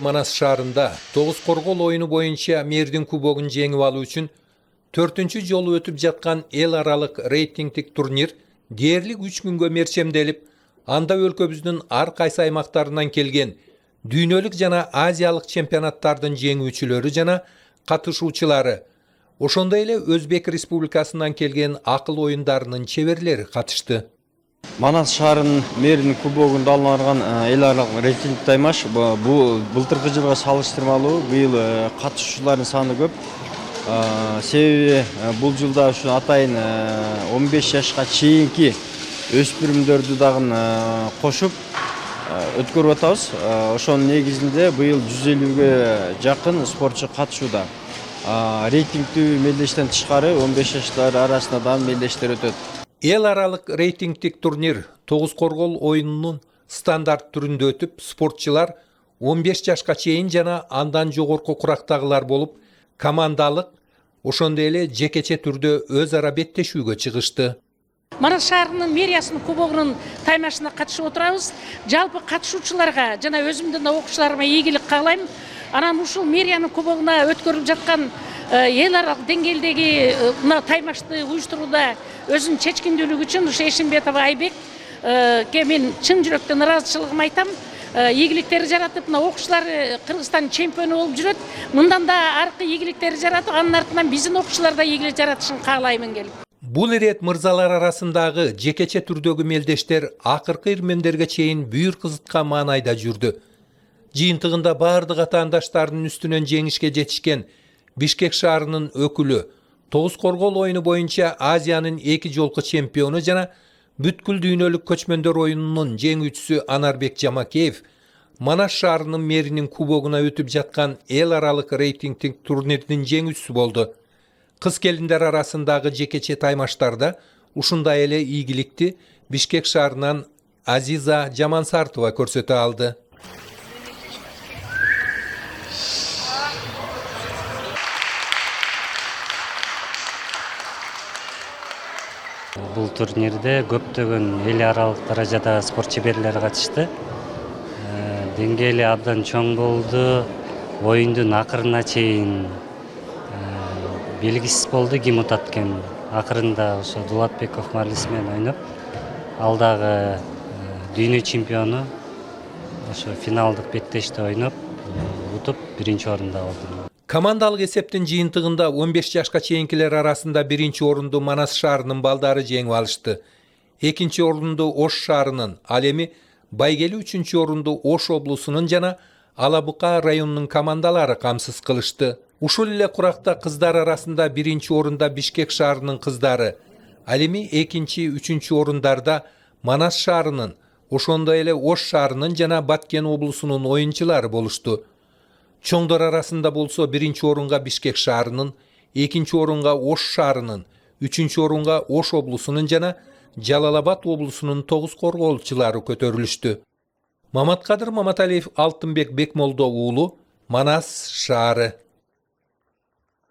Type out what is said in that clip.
Manas şaarында 9 korgol oyunu boyunça Mer'din kubogун жеңип алуу үчүн 4-cü жолу өтүп жаткан эл аралык рейтингдик турнир дээрлик 3 күнгө мерчемделип, анда өлкөбүздүн ар кайсы аймактарынан келген дүйнөлүк жана азиялык чемпионаттардын жеңүүчүлөрү жана катышуучулары, ошондой эле Өзбек Республикасынан келген акыл оюндарынын чеберлери катышты. Манас шаарынын мэринин кубогунда алынып барган эл аралык рейтинг таймаш бул былтыркы жылга салыштырмалуу быйыл катышуучулардын саны көп. Себеби бул жылда ушу атайын 15 жашка чейинки өспүрүмдөрдү дагы кошуп өткөрүп атабыз. Ошонун негизинде быйыл 150ге жакын спортчу катышууда. Рейтингдүү мелдештен тышкары 15 жаштар арасында дагы мелдештер өтөт. Эл аралык рейтингдик турнир 9 коргол оюнунун стандарт түрүндө өтүп, спортчулар 15 жашка чейин жана андан жогорку курактагылар болуп, командалык, ошондой эле жекече түрдө өз ара беттешүүгө чыгышты. Манас шаарынын мэриясынын кубогунун таймашына катышып отурабыз. Жалпы катышуучуларга жана өзүмдүн окуучуларыма ийгилик каалайм. Анан ушул мэриянын кубогуна өткөрүлүп жаткан эл аралык деңгээлдеги мына таймашты уюштурууда өзүнүн чечкиндүүлүгү үчүн ушу Эшимбетов Айбекке мен чын жүрөктөн ыраазычылыгымды айтам. Ийгиликтери жаратып, мына окуучулар Кыргызстан чемпиону болуп жүрөт. Мындан да аркы ийгиликтери жаратып, анын артынан биздин окуучулар да ийгилик жаратышын каалаймын келип. Бул ирет мырзалар арасындагы жекече түрдөгү мелдештер акыркы ирмендерге чейин бүйүр кызыткан маанайда жүрдү. Жыйынтыгында бардык атаандаштардын үстүнөн жеңишке жетишкен Бишкек шаарынын өкүлү, 9 коргол оюну боюнча Азиянын 2 жолку чемпиону жана бүткүл дүйнөлүк көчмөндөр оюнунун жеңүүчүсү Анарбек Жамакеев Манас шаарынын мэринин кубогуна өтүп жаткан эл аралык рейтингдик турнирдин жеңүүчүсү болду. Кыз келиндер арасындагы жекече таймаштарда ушундай эле ийгиликти Бишкек шаарынан Азиза Жамансартова көрсөтө алды. Бул турнирде көптөгөн эл аралык даражада спорт чеберлери катышты. Деңгээли абдан чоң болду. Оюндун акырына чейин белгисиз болду ким утат экен. Акырында ошо Дулатбеков Марлис менен ойноп, ал дагы дүйнө чемпиону ошо финалдык беттеште ойноп, утуп биринчи орунда болду. Командалык эсептин жыйынтыгында 15 жашка чейинкилер арасында биринчи орунду Манас шаарынын балдары жеңип алышты. Экинчи орунду Ош шаарынын, ал эми байгели 3-чү орунду Ош облусунун жана Алабука районунун командалары камсыз кылышты. Ушул эле куракта кыздар арасында биринчи орунда Бишкек шаарынын кыздары, ал эми экинчи, 3-чү орундарда Манас шаарынын, ошондой эле Ош шаарынын жана Баткен облусунун оюнчулары болушту. Чоңдор арасында болсо биринчи орунга Бишкек шаарынын, экинчи орунга Ош шаарынын, 3-чү орунга Ош облусунун жана Жалал-Абад облусунун 9 корголчулары көтөрүлүштү. Маматкадыр Маматалиев, Алтынбек Бекмолдо уулу, Манас шаары.